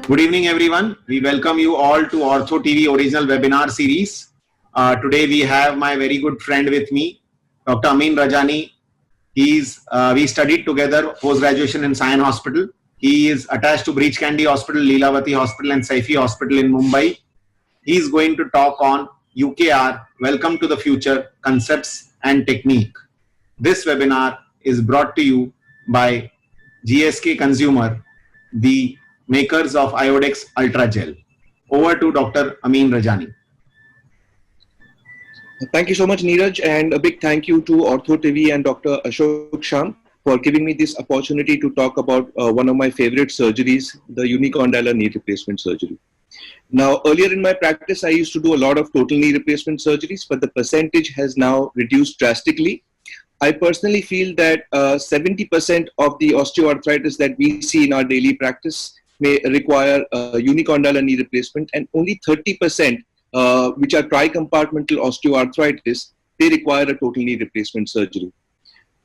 Good evening, everyone. We welcome you all to OrthoTV Original Webinar series. Today we have my very good friend with me, Dr. Amyn Rajani. We studied together post-graduation in Sion Hospital. He is attached to Breach Candy Hospital, Leelavati Hospital and Saifi Hospital in Mumbai. He is going to talk on UKR, Welcome to the Future, Concepts and Technique. This webinar is brought to you by GSK Consumer, the makers of Iodex Ultra Gel. Over to Dr. Amyn Rajani. Thank you so much, Neeraj, and a big thank you to OrthoTV and Dr. Ashok Sham for giving me this opportunity to talk about one of my favorite surgeries, the unicondylar knee replacement surgery. Now, earlier in my practice, I used to do a lot of total knee replacement surgeries, but the percentage has now reduced drastically. I personally feel that 70% of the osteoarthritis that we see in our daily practice may require unicondylar knee replacement, and only 30% which are tri-compartmental osteoarthritis, they require a total knee replacement surgery.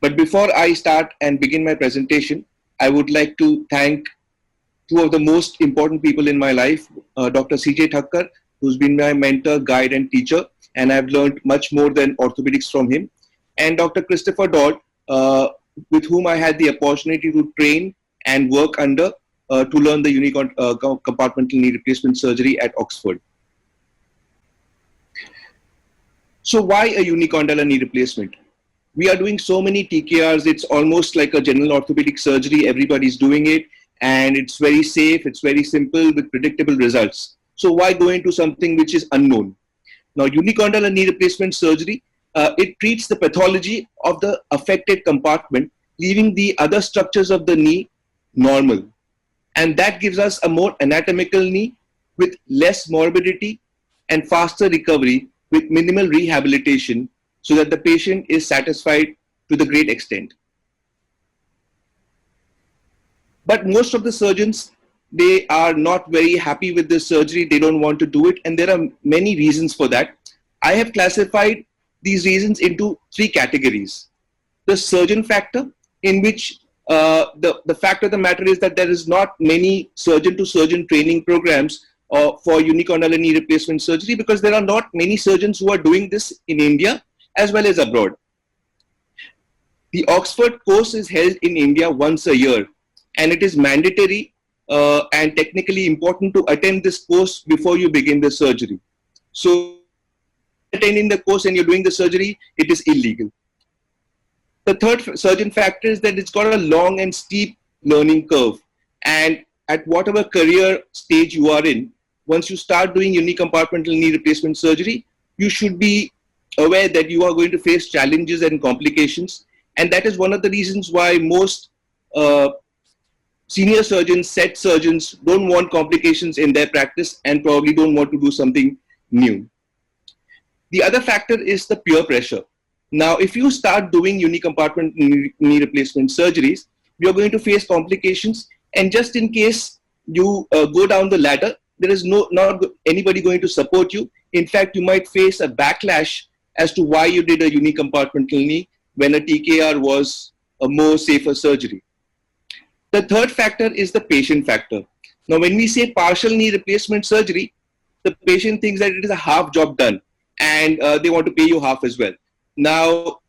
But before I start and begin my presentation, I would like to thank two of the most important people in my life, Dr. CJ Thakkar, who's been my mentor, guide and teacher, and I've learned much more than orthopedics from him, and Dr. Christopher Dodd, with whom I had the opportunity to train and work under to learn the unicompartmental knee replacement surgery at Oxford. So why a unicondylar knee replacement? We are doing so many TKRs, it's almost like a general orthopedic surgery, everybody's doing it, and it's very safe, it's very simple with predictable results. So why go into something which is unknown? Now, unicondylar knee replacement surgery, it treats the pathology of the affected compartment, leaving the other structures of the knee normal. And that gives us a more anatomical knee with less morbidity and faster recovery with minimal rehabilitation, so that the patient is satisfied to the great extent. But most of the surgeons, they are not very happy with this surgery. They don't want to do it. And there are many reasons for that. I have classified these reasons into three categories. The surgeon factor, in which the fact of the matter is that there is not many surgeon-to-surgeon training programs for unicondylar knee replacement surgery, because there are not many surgeons who are doing this in India as well as abroad. The Oxford course is held in India once a year, and it is mandatory and technically important to attend this course before you begin the surgery. So, attending the course and you're doing the surgery, it is illegal. The third surgeon factor is that it's got a long and steep learning curve, and at whatever career stage you are in, once you start doing unicompartmental knee replacement surgery, you should be aware that you are going to face challenges and complications, and that is one of the reasons why most senior surgeons, set surgeons, don't want complications in their practice and probably don't want to do something new. The other factor is the peer pressure. Now, if you start doing unicompartmental knee replacement surgeries, you're going to face complications, and just in case you go down the ladder, there is not anybody going to support you. In fact, you might face a backlash as to why you did a unicompartmental knee when a TKR was a more safer surgery. The third factor is the patient factor. Now, when we say partial knee replacement surgery, the patient thinks that it is a half job done, and they want to pay you half as well. Now,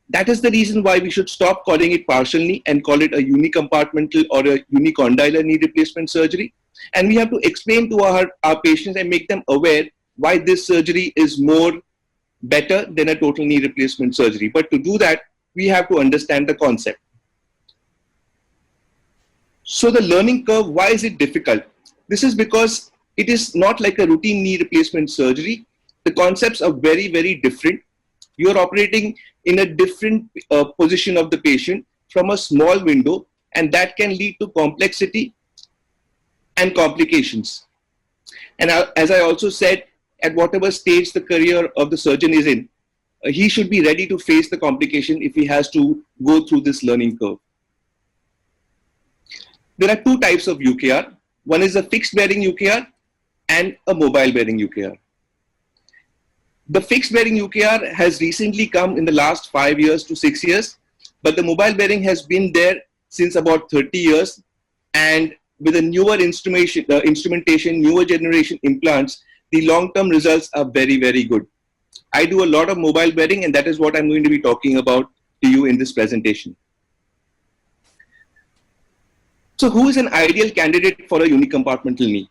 that is the reason why we should stop calling it partial knee and call it a unicompartmental or a unicondylar knee replacement surgery. And we have to explain to our patients and make them aware why this surgery is more better than a total knee replacement surgery. But to do that, we have to understand the concept. So the learning curve, why is it difficult? This is because it is not like a routine knee replacement surgery. The concepts are very, very different. You are operating in a different position of the patient from a small window, and that can lead to complexity and complications. And as I also said, at whatever stage the career of the surgeon is in, he should be ready to face the complication if he has to go through this learning curve. There are two types of UKR. One is a fixed bearing UKR and a mobile bearing UKR. The fixed bearing UKR has recently come in the last 5 years to 6 years, but the mobile bearing has been there since about 30 years, and with a newer instrumentation, newer generation implants, the long-term results are very, very good. I do a lot of mobile bearing, and that is what I'm going to be talking about to you in this presentation. So who is an ideal candidate for a unicompartmental knee?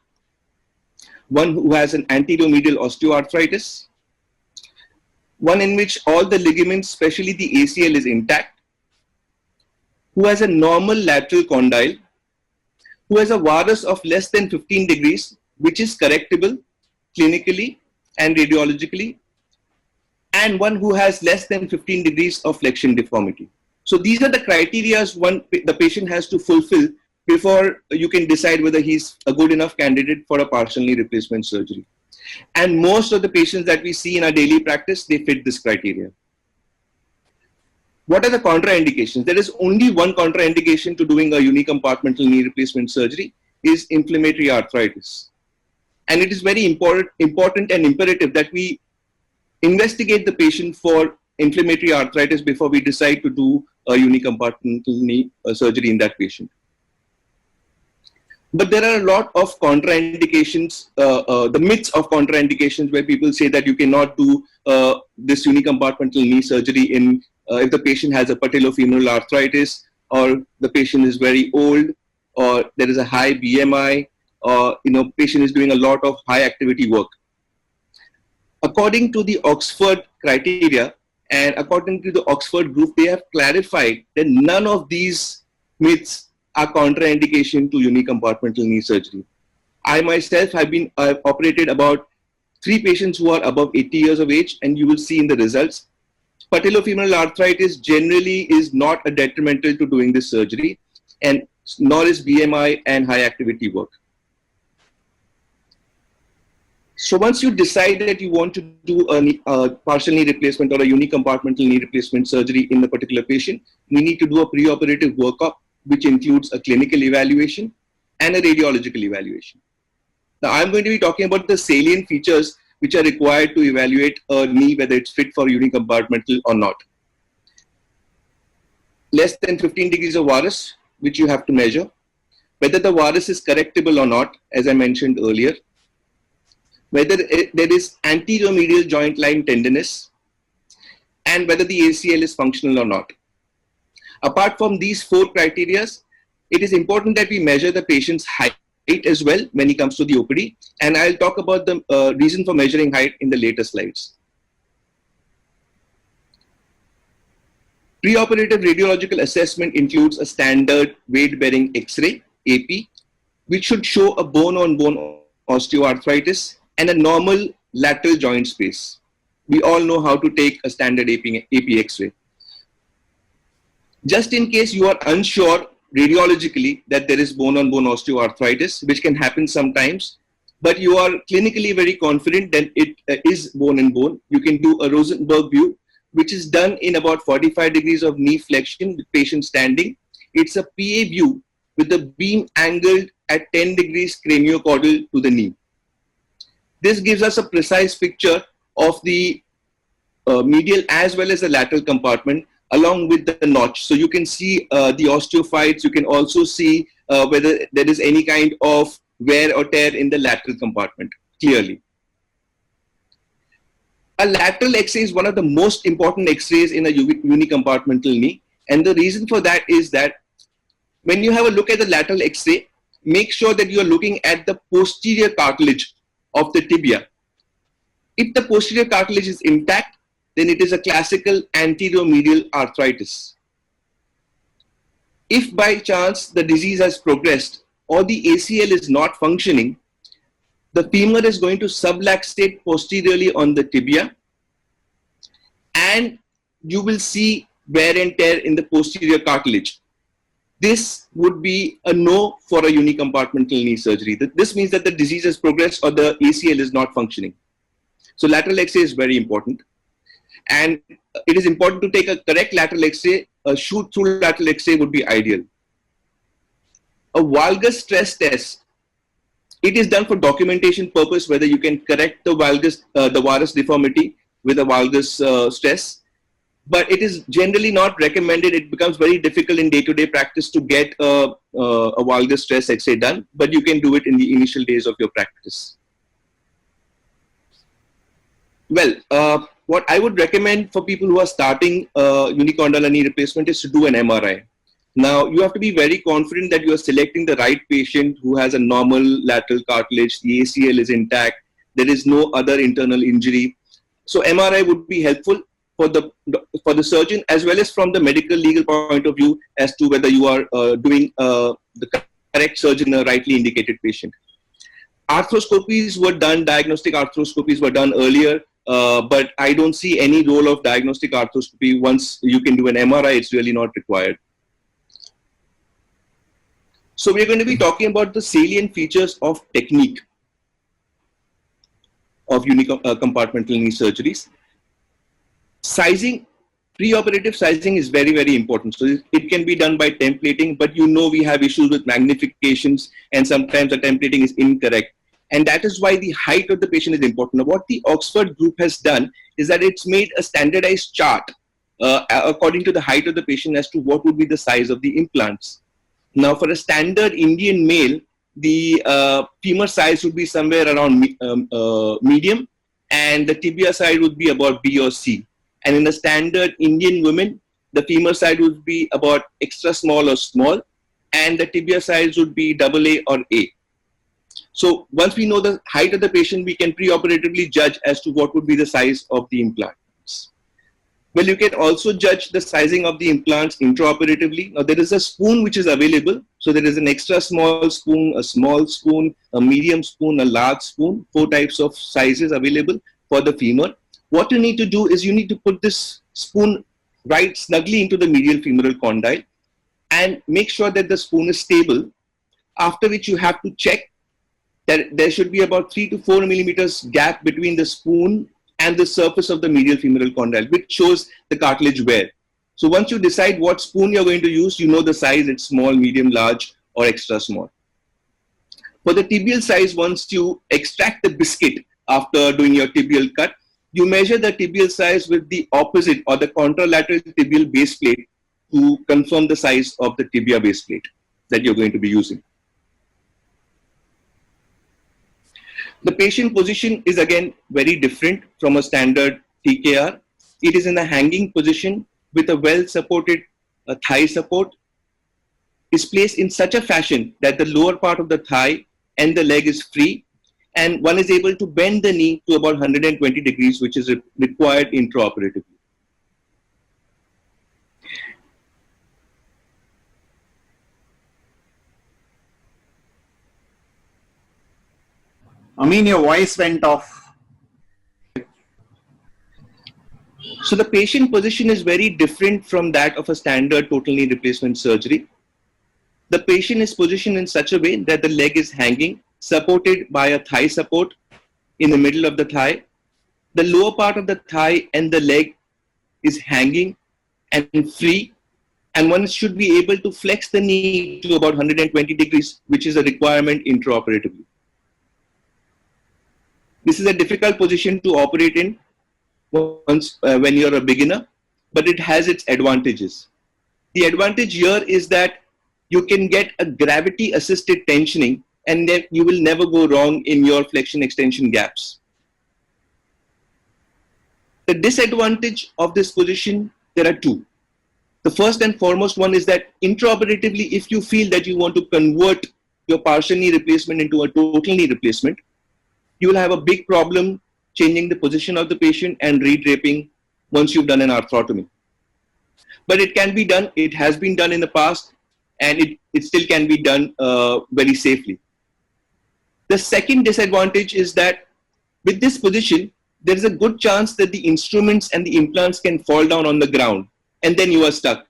One who has an anterior medial osteoarthritis, one in which all the ligaments, especially the ACL, is intact, who has a normal lateral condyle, who has a varus of less than 15 degrees, which is correctable clinically and radiologically, and one who has less than 15 degrees of flexion deformity. So these are the criteria the patient has to fulfill before you can decide whether he's a good enough candidate for a partial knee replacement surgery. And most of the patients that we see in our daily practice, they fit this criteria. What are the contraindications? There is only one contraindication to doing a unicompartmental knee replacement surgery, is inflammatory arthritis. And it is very important and imperative that we investigate the patient for inflammatory arthritis before we decide to do a unicompartmental knee surgery in that patient. But there are a lot of contraindications, the myths of contraindications, where people say that you cannot do this unicompartmental knee surgery if the patient has a patellofemoral arthritis, or the patient is very old, or there is a high BMI, or patient is doing a lot of high activity work. According to the Oxford criteria and according to the Oxford group, they have clarified that none of these myths are contraindication to unicompartmental knee surgery. I myself have operated about 3 patients who are above 80 years of age, and you will see in the results, patellofemoral arthritis generally is not a detrimental to doing this surgery, and nor is BMI and high activity work. So once you decide that you want to do a partial knee replacement or a unicompartmental knee replacement surgery in a particular patient, we need to do a pre-operative workup, which includes a clinical evaluation and a radiological evaluation. Now, I'm going to be talking about the salient features which are required to evaluate a knee, whether it's fit for unicompartmental or not. Less than 15 degrees of varus, which you have to measure. Whether the varus is correctable or not, as I mentioned earlier. Whether there is anterior medial joint line tenderness, and whether the ACL is functional or not. Apart from these 4 criteria, it is important that we measure the patient's height as well when he comes to the OPD, and I'll talk about the reason for measuring height in the later slides. Pre-operative radiological assessment includes a standard weight-bearing X-ray, AP, which should show a bone-on-bone osteoarthritis and a normal lateral joint space. We all know how to take a standard AP X-ray. Just in case you are unsure radiologically that there is bone-on-bone osteoarthritis, which can happen sometimes, but you are clinically very confident that it is bone-on-bone, you can do a Rosenberg view, which is done in about 45 degrees of knee flexion with patient standing. It's a PA view with the beam angled at 10 degrees craniocaudal to the knee. This gives us a precise picture of the medial as well as the lateral compartment, along with the notch. So you can see the osteophytes. You can also see whether there is any kind of wear or tear in the lateral compartment clearly. A lateral X-ray is one of the most important X-rays in a unicompartmental knee. And the reason for that is that when you have a look at the lateral X-ray, make sure that you are looking at the posterior cartilage of the tibia. If the posterior cartilage is intact, then it is a classical anterior medial arthritis. If by chance the disease has progressed or the ACL is not functioning, the femur is going to subluxate posteriorly on the tibia, and you will see wear and tear in the posterior cartilage. This would be a no for a unicompartmental knee surgery. This means that the disease has progressed or the ACL is not functioning. So lateral X-ray is very important. And it is important to take a correct lateral X-ray. A shoot-through lateral X-ray would be ideal. A valgus stress test, it is done for documentation purpose, whether you can correct the varus deformity with a valgus stress. but it is generally not recommended. It becomes very difficult in day-to-day practice to get a valgus stress X-ray done, but you can do it in the initial days of your practice. Well, what I would recommend for people who are starting unicondylar knee replacement is to do an MRI. Now, you have to be very confident that you are selecting the right patient who has a normal lateral cartilage, the ACL is intact, there is no other internal injury. So MRI would be helpful for the surgeon, as well as from the medical legal point of view, as to whether you are doing the correct surgery in a rightly indicated patient. Arthroscopies were done, diagnostic arthroscopies were done earlier, but I don't see any role of diagnostic arthroscopy. Once you can do an MRI, it's really not required. So we're going to be talking about the salient features of technique of unicompartmental knee surgeries. Sizing, pre-operative sizing is very, very important. So it can be done by templating, but you know we have issues with magnifications, and sometimes the templating is incorrect. And that is why the height of the patient is important. Now, what the Oxford group has done is that it's made a standardized chart according to the height of the patient as to what would be the size of the implants. Now, for a standard Indian male, the femur size would be somewhere around medium, and the tibia side would be about B or C. And in a standard Indian woman, the femur side would be about extra small or small, and the tibia size would be AA or A. So once we know the height of the patient, we can pre-operatively judge as to what would be the size of the implants. Well, you can also judge the sizing of the implants intraoperatively. Now, there is a spoon which is available. So there is an extra small spoon, a small spoon, a medium spoon, a large spoon, 4 types of sizes available for the femur. What you need to do is you need to put this spoon right snugly into the medial femoral condyle and make sure that the spoon is stable, after which you have to check that there should be about 3 to 4 millimeters gap between the spoon and the surface of the medial femoral condyle, which shows the cartilage wear. So once you decide what spoon you're going to use, you know the size, it's small, medium, large, or extra small. For the tibial size, once you extract the biscuit after doing your tibial cut, you measure the tibial size with the opposite or the contralateral tibial base plate to confirm the size of the tibia base plate that you're going to be using. The patient position is again very different from a standard TKR. It is in a hanging position with a well-supported thigh support. Is placed in such a fashion that the lower part of the thigh and the leg is free, and one is able to bend the knee to about 120 degrees, which is required intraoperatively. Amyn, your voice went off. So the patient position is very different from that of a standard total knee replacement surgery. The patient is positioned in such a way that the leg is hanging, supported by a thigh support in the middle of the thigh. The lower part of the thigh and the leg is hanging and free, and one should be able to flex the knee to about 120 degrees, which is a requirement intraoperatively. This is a difficult position to operate in when you're a beginner, but it has its advantages. The advantage here is that you can get a gravity assisted tensioning, and then you will never go wrong in your flexion extension gaps. The disadvantage of this position, there are 2. The first and foremost one is that intraoperatively, if you feel that you want to convert your partial knee replacement into a total knee replacement, you will have a big problem changing the position of the patient and redraping once you've done an arthrotomy. But it can be done, it has been done in the past, and it still can be done very safely. The second disadvantage is that with this position, there is a good chance that the instruments and the implants can fall down on the ground, and then you are stuck.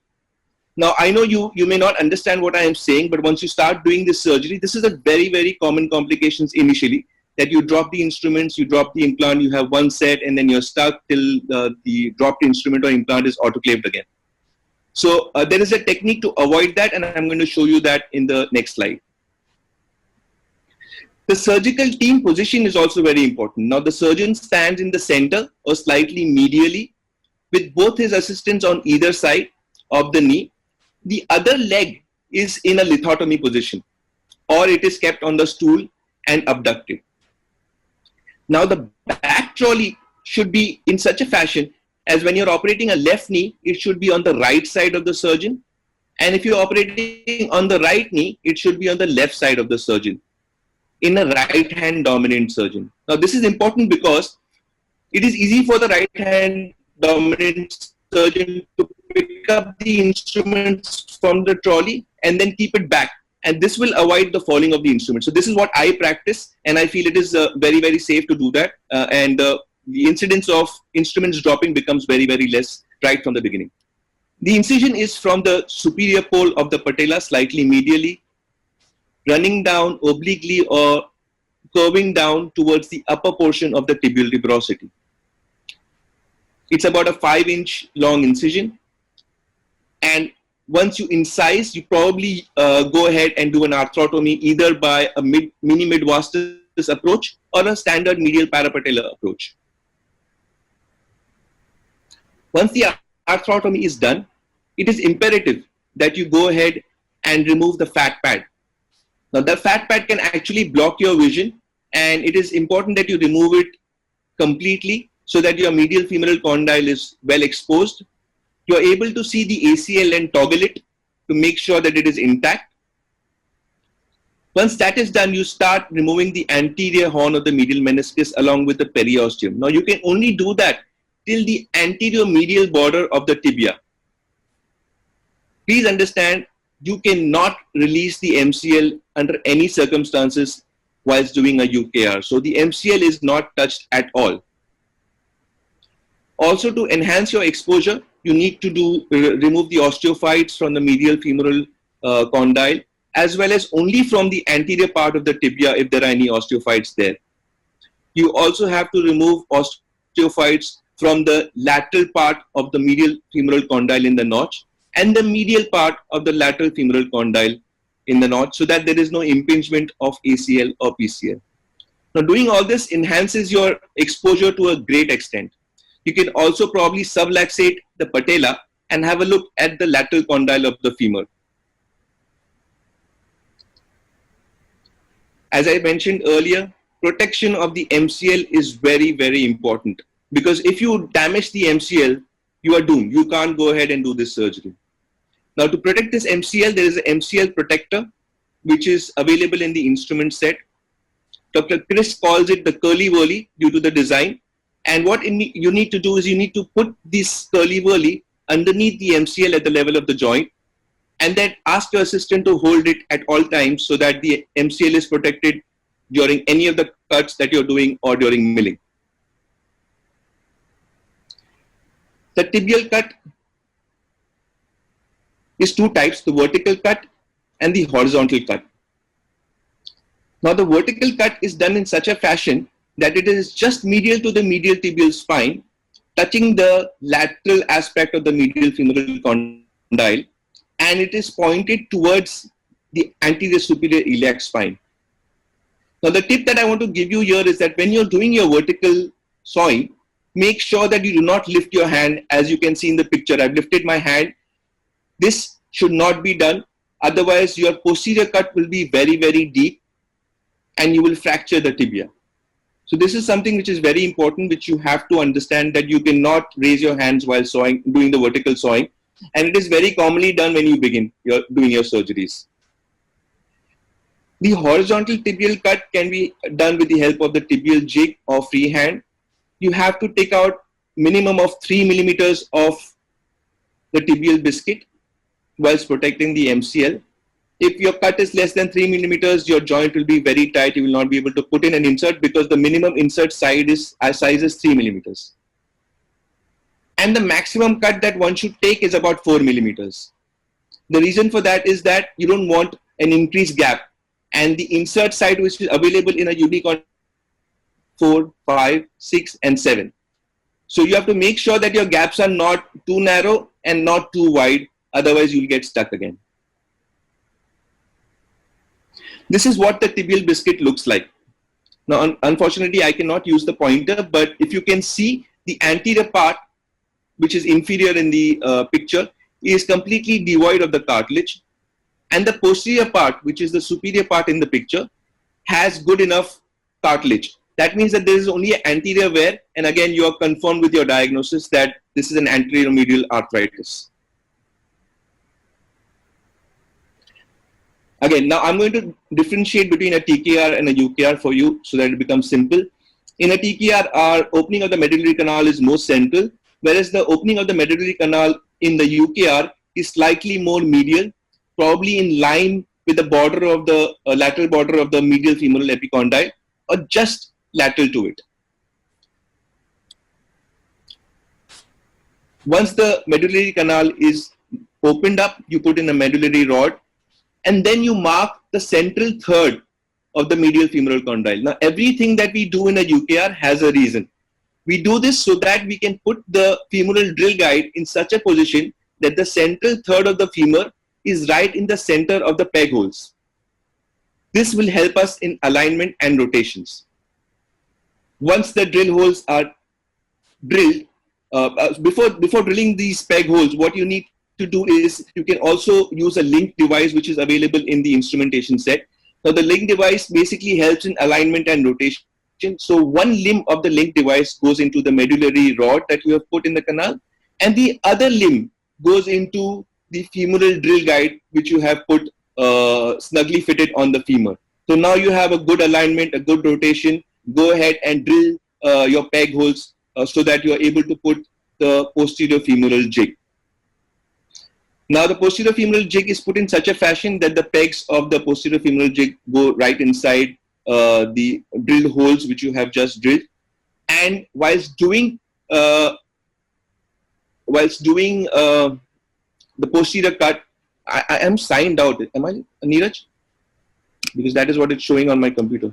Now, I know you may not understand what I am saying, but once you start doing this surgery, this is a very, very common complications initially, that you drop the instruments, you drop the implant, you have one set, and then you're stuck till the dropped instrument or implant is autoclaved again. So there is a technique to avoid that, and I'm going to show you that in the next slide. The surgical team position is also very important. Now, the surgeon stands in the center or slightly medially with both his assistants on either side of the knee. The other leg is in a lithotomy position, or it is kept on the stool and abducted. Now the back trolley should be in such a fashion as when you're operating a left knee, it should be on the right side of the surgeon. And if you're operating on the right knee, it should be on the left side of the surgeon, in a right hand dominant surgeon. Now this is important because it is easy for the right hand dominant surgeon to pick up the instruments from the trolley and then keep it back. And this will avoid the falling of the instrument. So this is what I practice, and I feel it is very, very safe to do that. And the incidence of instruments dropping becomes very, very less right from the beginning. The incision is from the superior pole of the patella, slightly medially, running down obliquely or curving down towards the upper portion of the tibial tuberosity. It's about a 5-inch long incision. And once you incise, you probably go ahead and do an arthrotomy either by a mini mid-vastus approach or a standard medial parapatellar approach. Once the arthrotomy is done, it is imperative that you go ahead and remove the fat pad. Now, the fat pad can actually block your vision, and it is important that you remove it completely so that your medial femoral condyle is well exposed. You are able to see the ACL and toggle it to make sure that it is intact. Once that is done, you start removing the anterior horn of the medial meniscus along with the periosteum. Now, you can only do that till the anterior medial border of the tibia. Please understand, you cannot release the MCL under any circumstances whilst doing a UKR. So the MCL is not touched at all. Also, to enhance your exposure, you need to remove the osteophytes from the medial femoral condyle, as well as only from the anterior part of the tibia if there are any osteophytes there. You also have to remove osteophytes from the lateral part of the medial femoral condyle in the notch and the medial part of the lateral femoral condyle in the notch, so that there is no impingement of ACL or PCL. Now, doing all this enhances your exposure to a great extent. You can also probably subluxate the patella and have a look at the lateral condyle of the femur. As I mentioned earlier, protection of the MCL is very, very important, because if you damage the MCL, you are doomed. You can't go ahead and do this surgery. Now, to protect this MCL, there is an MCL protector, which is available in the instrument set. Dr. Chris calls it the curly whirly due to the design. And what you need to do is you need to put this curly whirly underneath the MCL at the level of the joint, and then ask your assistant to hold it at all times so that the MCL is protected during any of the cuts that you're doing or during milling. The tibial cut is two types, the vertical cut and the horizontal cut. Now, the vertical cut is done in such a fashion that it is just medial to the medial tibial spine, touching the lateral aspect of the medial femoral condyle, and it is pointed towards the anterior superior iliac spine. Now, the tip that I want to give you here is that when you're doing your vertical sawing, make sure that you do not lift your hand. As you can see in the picture, I've lifted my hand. This should not be done. Otherwise, your posterior cut will be very, very deep and you will fracture the tibia. So this is something which is very important, which you have to understand, that you cannot raise your hands while sawing, doing the vertical sawing. And it is very commonly done when you begin doing your surgeries. The horizontal tibial cut can be done with the help of the tibial jig or freehand. You have to take out minimum of 3 millimeters of the tibial biscuit whilst protecting the MCL. If your cut is less than 3 millimeters, your joint will be very tight. You will not be able to put in an insert because the minimum insert size is 3 millimeters. And the maximum cut that one should take is about 4 millimeters. The reason for that is that you don't want an increased gap. And the insert site which is available in a Unicompartmental 4, 5, 6, and 7. So you have to make sure that your gaps are not too narrow and not too wide. Otherwise, you'll get stuck again. This is what the tibial biscuit looks like. Now, unfortunately, I cannot use the pointer, but if you can see the anterior part which is inferior in the picture, is completely devoid of the cartilage, and the posterior part, which is the superior part in the picture, has good enough cartilage. That means that there is only an anterior wear, and again you are confirmed with your diagnosis that this is an anterior medial arthritis. Again, now I'm going to differentiate between a TKR and a UKR for you so that it becomes simple. In a TKR, our opening of the medullary canal is more central, whereas the opening of the medullary canal in the UKR is slightly more medial, probably in line with the border of the lateral border of the medial femoral epicondyle, or just lateral to it. Once the medullary canal is opened up, you put in a medullary rod, and then you mark the central third of the medial femoral condyle. Now, everything that we do in a UKR has a reason. We do this so that we can put the femoral drill guide in such a position that the central third of the femur is right in the center of the peg holes. This will help us in alignment and rotations. Once the drill holes are drilled, before drilling these peg holes, what you need to do is you can also use a link device which is available in the instrumentation set. Now the link device basically helps in alignment and rotation. So one limb of the link device goes into the medullary rod that you have put in the canal, and the other limb goes into the femoral drill guide which you have put snugly fitted on the femur. So now you have a good alignment, a good rotation. Go ahead and drill your peg holes so that you are able to put the posterior femoral jig. Now the posterior femoral jig is put in such a fashion that the pegs of the posterior femoral jig go right inside the drilled holes which you have just drilled. And whilst doing the posterior cut, I am signed out. Am I, Neeraj? Because that is what it's showing on my computer.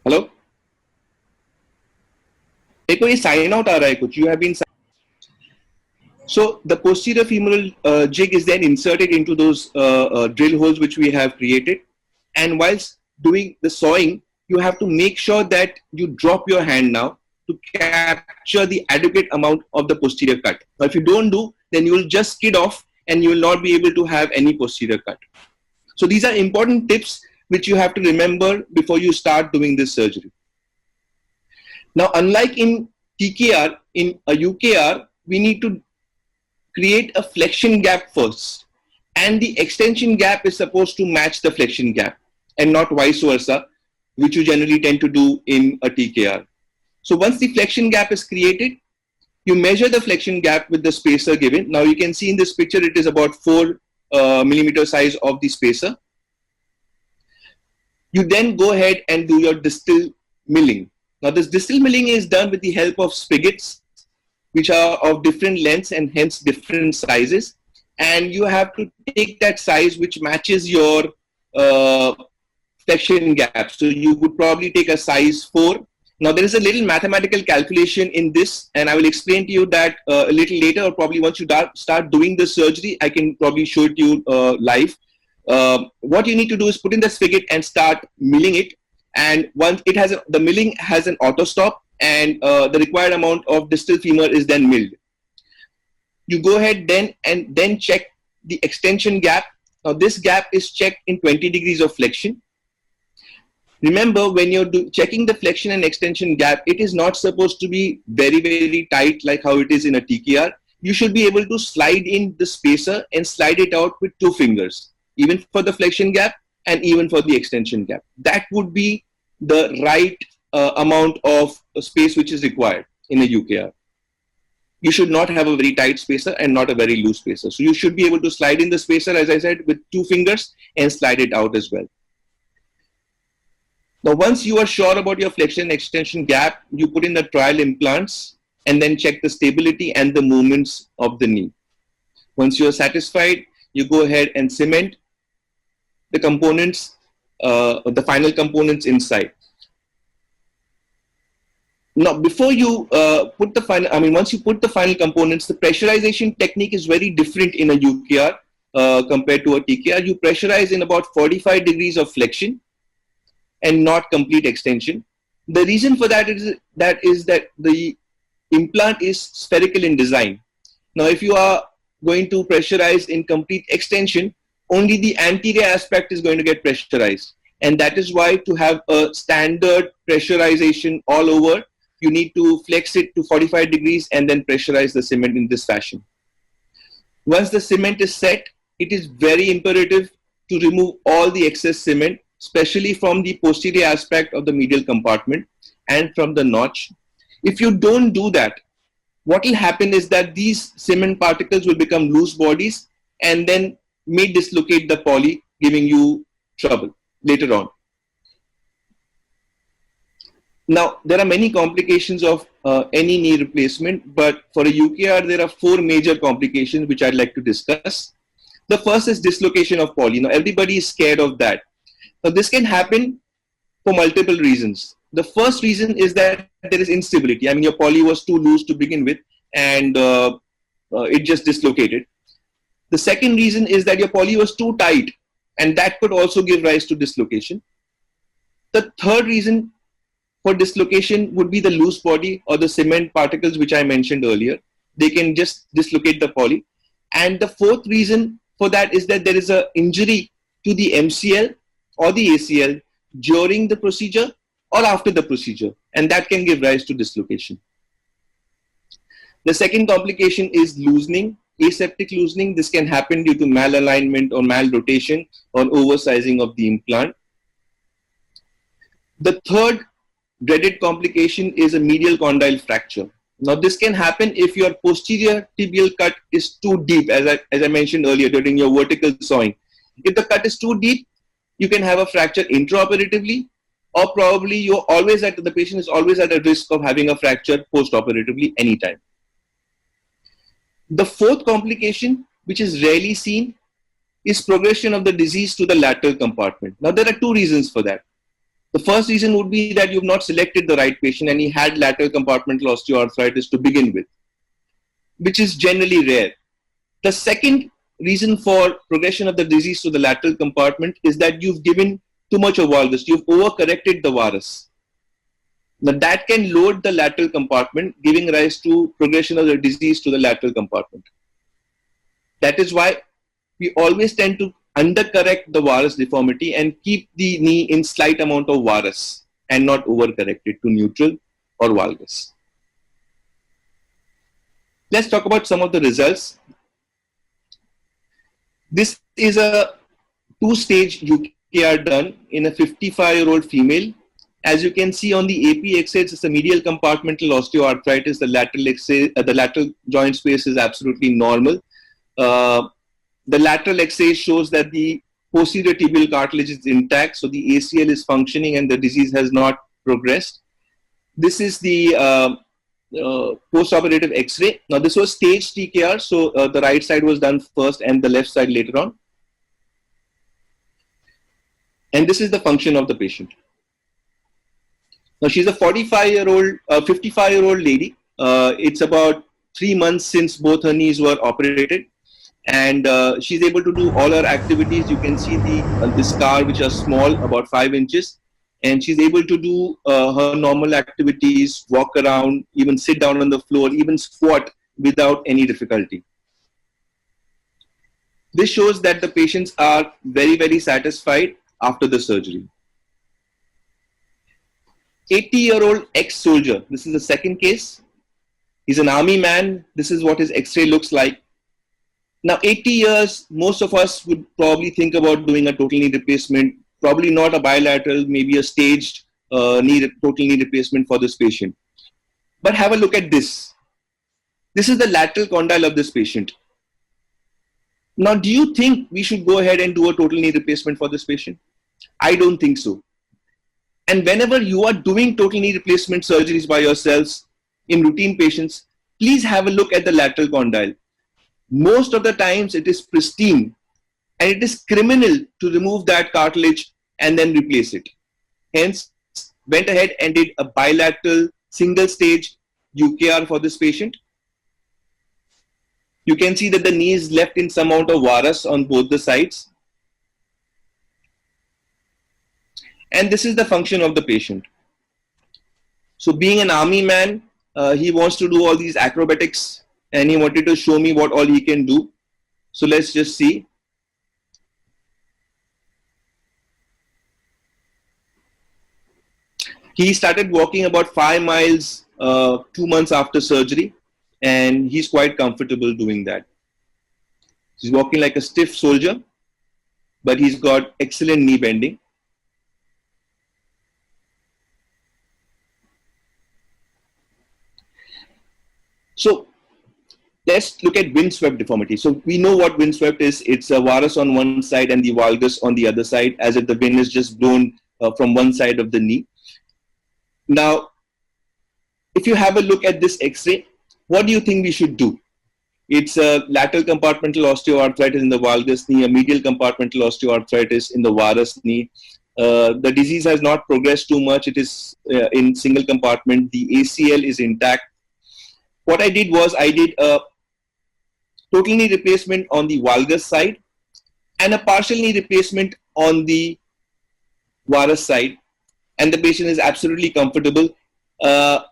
Hello? Sign out you have been. So the posterior femoral jig is then inserted into those drill holes which we have created, and whilst doing the sawing, you have to make sure that you drop your hand now to capture the adequate amount of the posterior cut. Now if you don't do, then you will just skid off and you will not be able to have any posterior cut. So these are important tips which you have to remember before you start doing this surgery. Now, unlike in TKR, in a UKR, we need to create a flexion gap first, and the extension gap is supposed to match the flexion gap and not vice versa, which you generally tend to do in a TKR. So once the flexion gap is created, you measure the flexion gap with the spacer given. Now you can see in this picture, it is about 4 millimeter size of the spacer. You then go ahead and do your distal milling. Now this distal milling is done with the help of spigots, which are of different lengths and hence different sizes. And you have to take that size which matches your flexion gap. So you would probably take a size 4. Now there is a little mathematical calculation in this, and I will explain to you that a little later, or probably once you start doing the surgery, I can probably show it to you live. What you need to do is put in the spigot and start milling it. And once it has the milling has an auto stop, and the required amount of distal femur is then milled. You go ahead then check the extension gap. Now this gap is checked in 20 degrees of flexion. Remember, when you're checking the flexion and extension gap, it is not supposed to be very, very tight like how it is in a TKR. You should be able to slide in the spacer and slide it out with 2 fingers, even for the flexion gap and even for the extension gap. That would be the right amount of space which is required in a UKR. You should not have a very tight spacer and not a very loose spacer. So you should be able to slide in the spacer, as I said, with 2 fingers and slide it out as well. Now, once you are sure about your flexion and extension gap, you put in the trial implants and then check the stability and the movements of the knee. Once you are satisfied, you go ahead and cement the components, the final components inside. Now, before you put the final, once you put the final components, the pressurization technique is very different in a UKR compared to a TKR. You pressurize in about 45 degrees of flexion, and not complete extension. The reason for that is that the implant is spherical in design. Now, if you are going to pressurize in complete extension, only the anterior aspect is going to get pressurized. And that is why, to have a standard pressurization all over, you need to flex it to 45 degrees and then pressurize the cement in this fashion. Once the cement is set, it is very imperative to remove all the excess cement, especially from the posterior aspect of the medial compartment and from the notch. If you don't do that, what will happen is that these cement particles will become loose bodies and then may dislocate the poly, giving you trouble later on. Now, there are many complications of any knee replacement, but for a UKR, there are 4 major complications which I'd like to discuss. The first is dislocation of poly. Now, everybody is scared of that. Now, this can happen for multiple reasons. The first reason is that there is instability. I mean, your poly was too loose to begin with, and it just dislocated. The second reason is that your poly was too tight, and that could also give rise to dislocation. The third reason for dislocation would be the loose body or the cement particles which I mentioned earlier. They can just dislocate the poly. And the fourth reason for that is that there is an injury to the MCL or the ACL during the procedure or after the procedure, and that can give rise to dislocation. The second complication is loosening, aseptic loosening. This can happen due to malalignment or malrotation or oversizing of the implant. The third dreaded complication is a medial condyle fracture. Now, this can happen if your posterior tibial cut is too deep, as I mentioned earlier during your vertical sawing. If the cut is too deep, you can have a fracture intraoperatively, or probably the patient is always at a risk of having a fracture post-operatively anytime. The fourth complication, which is rarely seen, is progression of the disease to the lateral compartment. Now, there are 2 reasons for that. The first reason would be that you've not selected the right patient and he had lateral compartmental osteoarthritis to begin with, which is generally rare. The second reason for progression of the disease to the lateral compartment is that you've given too much of valgus. You've overcorrected the varus. Now, that can load the lateral compartment, giving rise to progression of the disease to the lateral compartment. That is why we always tend to undercorrect the varus deformity and keep the knee in slight amount of varus and not overcorrect it to neutral or valgus. Let's talk about some of the results. This is a 2-stage UKR done in a 55-year-old female. As you can see on the AP X-rays, it's a medial compartmental osteoarthritis. The lateral joint space is absolutely normal. The lateral X-ray shows that the posterior tibial cartilage is intact, so the ACL is functioning and the disease has not progressed. This is the post-operative X-ray. Now, this was staged TKR, so the right side was done first and the left side later on. And this is the function of the patient. Now, she's a 55-year-old lady. It's about 3 months since both her knees were operated. And she's able to do all her activities. You can see the scar, which are small, about 5 inches. And she's able to do her normal activities, walk around, even sit down on the floor, even squat without any difficulty. This shows that the patients are very, very satisfied after the surgery. 80-year-old ex-soldier. This is the second case. He's an army man. This is what his X-ray looks like. Now, 80 years, most of us would probably think about doing a total knee replacement, probably not a bilateral, maybe a staged total knee replacement for this patient. But have a look at this. This is the lateral condyle of this patient. Now, do you think we should go ahead and do a total knee replacement for this patient? I don't think so. And whenever you are doing total knee replacement surgeries by yourselves in routine patients, please have a look at the lateral condyle. Most of the times it is pristine, and it is criminal to remove that cartilage and then replace it. Hence, went ahead and did a bilateral single stage UKR for this patient. You can see that the knee is left in some amount of varus on both the sides. And this is the function of the patient. So being an army man, he wants to do all these acrobatics, and he wanted to show me what all he can do. So let's just see. He started walking about 5 miles 2 months after surgery, and he's quite comfortable doing that. He's walking like a stiff soldier, but he's got excellent knee bending. So let's look at windswept deformity. So we know what windswept is. It's a varus on one side and the valgus on the other side, as if the wind is just blown from one side of the knee. Now, if you have a look at this X-ray, what do you think we should do? It's a lateral compartmental osteoarthritis in the valgus knee, a medial compartmental osteoarthritis in the varus knee. The disease has not progressed too much. It is in single compartment. The ACL is intact. What I did was I did a total knee replacement on the valgus side and a partial knee replacement on the varus side, and the patient is absolutely comfortable.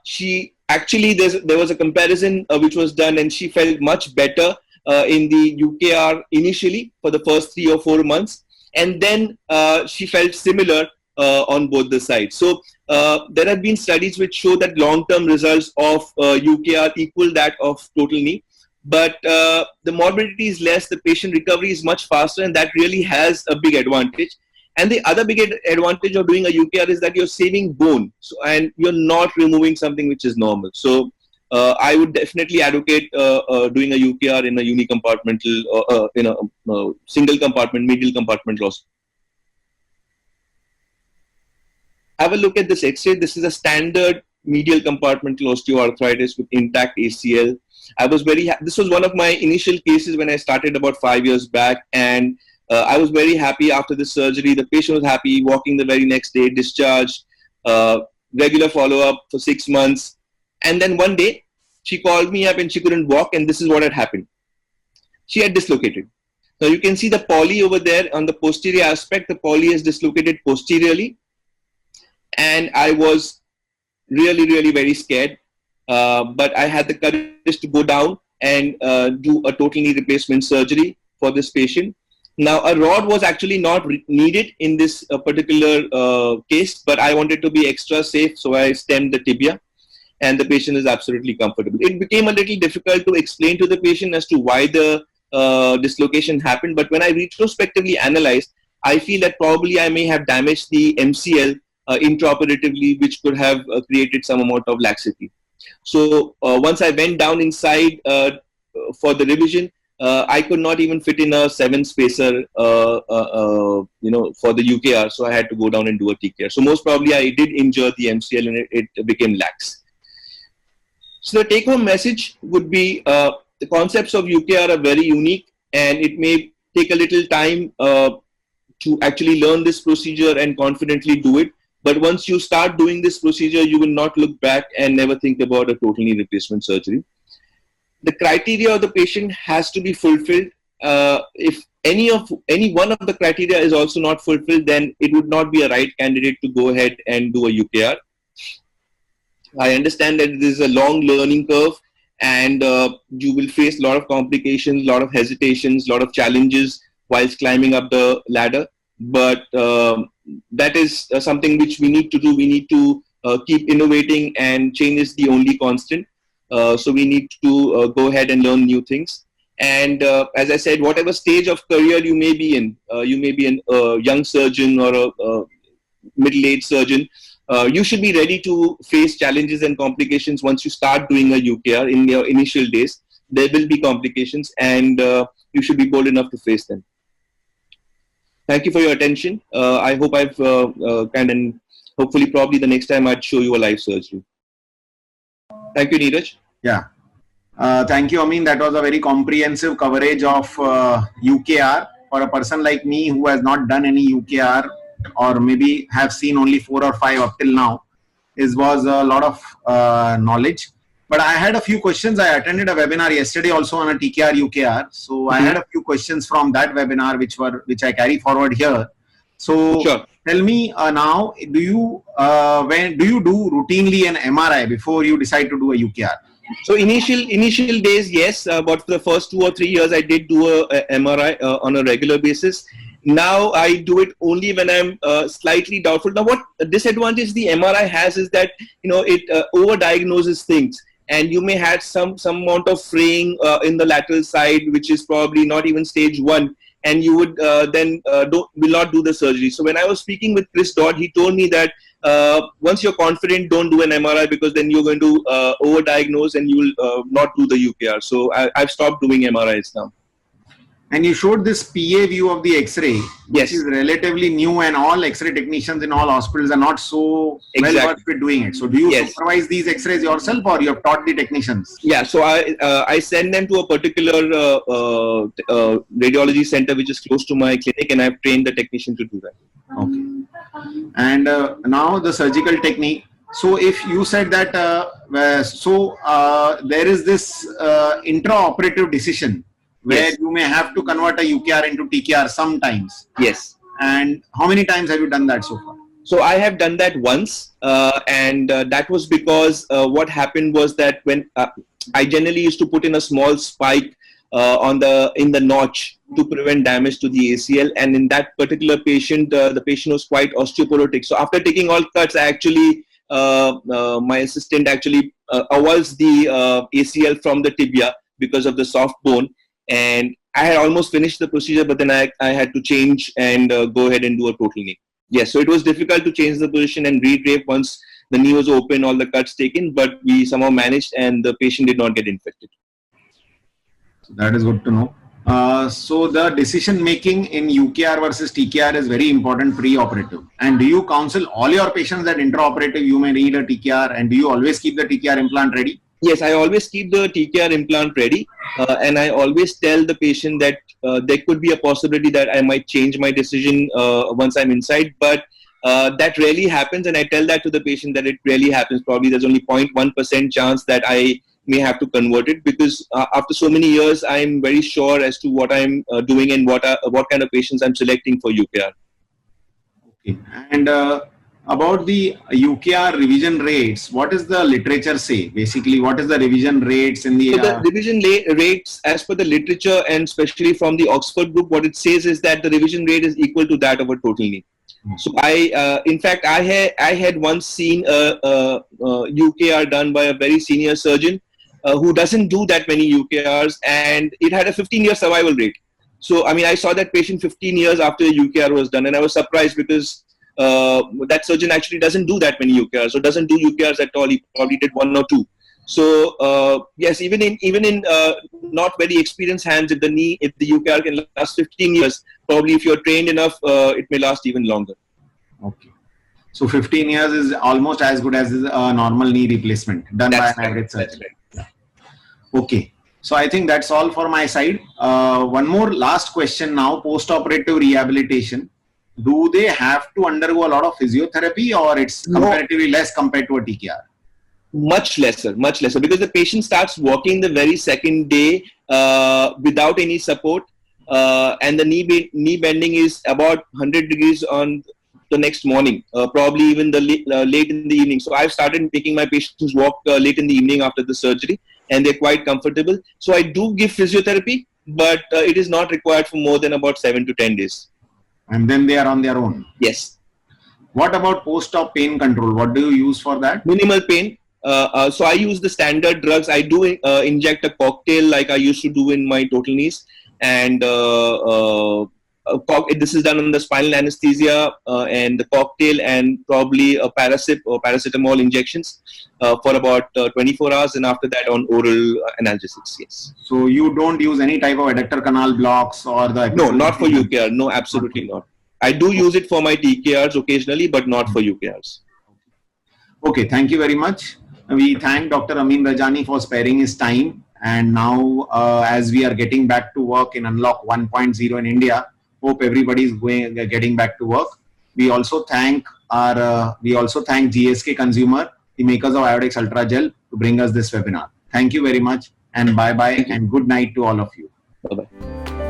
She actually, there was a comparison which was done, and she felt much better in the UKR initially for the first 3 or 4 months, and then she felt similar on both the sides. So there have been studies which show that long-term results of UKR equal that of total knee, but the morbidity is less, the patient recovery is much faster, and that really has a big advantage. And the other big advantage of doing a UKR is that you're saving bone, and you're not removing something which is normal. So I would definitely advocate doing a UKR in a unicompartmental, in a single compartment, medial compartment loss. Have a look at this X-ray. This is a standard medial compartmental osteoarthritis with intact ACL. I was very happy. This was one of my initial cases when I started about 5 years back, and I was very happy after the surgery. The patient was happy, walking the very next day, discharged, regular follow-up for 6 months. And then one day, she called me up and she couldn't walk, and this is what had happened. She had dislocated. Now you can see the poly over there on the posterior aspect. The poly is dislocated posteriorly. And I was really, really very scared. But I had the courage to go down and do a total knee replacement surgery for this patient. Now, a rod was actually not needed in this particular case, but I wanted to be extra safe, so I stemmed the tibia, and the patient is absolutely comfortable. It became a little difficult to explain to the patient as to why the dislocation happened, but when I retrospectively analyzed, I feel that probably I may have damaged the MCL intraoperatively, which could have created some amount of laxity. So once I went down inside for the revision, I could not even fit in a 7-spacer, for the UKR. So I had to go down and do a TKR. So most probably I did injure the MCL, and it became lax. So the take-home message would be the concepts of UKR are very unique, and it may take a little time to actually learn this procedure and confidently do it. But once you start doing this procedure, you will not look back and never think about a total knee replacement surgery. The criteria of the patient has to be fulfilled. If any one of the criteria is also not fulfilled, then it would not be a right candidate to go ahead and do a UKR. I understand that this is a long learning curve, and you will face a lot of complications, a lot of hesitations, a lot of challenges whilst climbing up the ladder. But that is something which we need to do. We need to keep innovating, and change is the only constant. So we need to go ahead and learn new things. And as I said, whatever stage of career you may be in, you may be a young surgeon or a middle-aged surgeon, you should be ready to face challenges and complications once you start doing a UKR. In your initial days, there will be complications, and you should be bold enough to face them. Thank you for your attention. I hope I've hopefully probably the next time I'd show you a live surgery. Thank you, Neeraj. Yeah. Thank you, Amyn. That was a very comprehensive coverage of UKR. For a person like me who has not done any UKR, or maybe have seen only 4 or 5 up till now, was a lot of knowledge. But I had a few questions. I attended a webinar yesterday also on a TKR UKR. So I had a few questions from that webinar which I carry forward here. So Sure. tell me now, do you do routinely an MRI before you decide to do a UKR? So initial days, yes, but for the first 2 or 3 years, I did do a MRI on a regular basis. Now I do it only when I'm slightly doubtful. Now, what disadvantage the MRI has is that it overdiagnoses things, and you may have some amount of fraying in the lateral side, which is probably not even stage 1, and you would will not do the surgery. So when I was speaking with Chris Dodd, he told me that once you're confident, don't do an MRI, because then you're going to overdiagnose and you will not do the UKR. So I've stopped doing MRIs now. And you showed this PA view of the X-ray, which Yes. is relatively new, and all X-ray technicians in all hospitals are not so well versed with doing it. So do you supervise these X-rays yourself, or you have taught the technicians? Yeah, so I send them to a particular radiology center which is close to my clinic, and I've trained the technician to do that. Okay. And now the surgical technique. So if you said that, there is this intraoperative decision where you may have to convert a UKR into TKR sometimes. Yes. And how many times have you done that so far? So I have done that once, and that was because what happened was that when I generally used to put in a small spike in the notch to prevent damage to the ACL, and in that particular patient, the patient was quite osteoporotic. So after taking all cuts, I actually my assistant actually avulsed the ACL from the tibia because of the soft bone. And I had almost finished the procedure, but then I had to change and go ahead and do a total knee. Yes, so it was difficult to change the position and redrape once the knee was open, all the cuts taken, but we somehow managed, and the patient did not get infected. So that is good to know. So the decision making in UKR versus TKR is very important pre-operative. And do you counsel all your patients that intraoperative you may need a TKR, and do you always keep the TKR implant ready? Yes, I always keep the TKR implant ready, and I always tell the patient that there could be a possibility that I might change my decision once I'm inside, but that rarely happens, and I tell that to the patient that it rarely happens. Probably there's only 0.1% chance that I may have to convert it, because after so many years, I'm very sure as to what I'm doing and what kind of patients I'm selecting for UKR. Okay. And about the UKR revision rates, what does the literature say? Basically, what is the revision rates in the... So the revision rates, as per the literature and especially from the Oxford group, what it says is that the revision rate is equal to that of a total knee. So in fact, I had once seen a UKR done by a very senior surgeon who doesn't do that many UKRs, and it had a 15-year survival rate. So, I mean, I saw that patient 15 years after the UKR was done, and I was surprised because that surgeon actually doesn't do that many UKRs, so doesn't do UKRs at all. He probably did 1 or 2. So yes, even in not very experienced hands, if the UKR can last 15 years, probably if you're trained enough, it may last even longer. Okay. So 15 years is almost as good as a normal knee replacement done by an average surgeon. Right. Yeah. Okay. So I think that's all for my side. One more last question now, post-operative rehabilitation. Do they have to undergo a lot of physiotherapy, or it's comparatively less compared to a TKR? Much lesser, because the patient starts walking the very second day without any support, and the knee bending is about 100 degrees on the next morning, probably even late in the evening. So I've started making my patients walk late in the evening after the surgery, and they're quite comfortable. So I do give physiotherapy, but it is not required for more than about 7 to 10 days. And then they are on their own? Yes. What about post-op pain control? What do you use for that? Minimal pain. So I use the standard drugs. I do inject a cocktail like I used to do in my total knees, and this is done on the spinal anesthesia and the cocktail, and probably a paracetamol injections for about 24 hours, and after that on oral analgesics. Yes. So you don't use any type of adductor canal blocks or the... No, not for UKR. No, absolutely not. I do use it for my TKRs occasionally, but not for UKRs. Okay, thank you very much. We thank Dr. Amyn Rajani for sparing his time. And now, as we are getting back to work in Unlock 1.0 in India, hope everybody is getting back to work. We also thank GSK Consumer, the makers of Iodex Ultra Gel, to bring us this webinar. Thank you very much, and bye-bye, and good night to all of you. Bye-bye.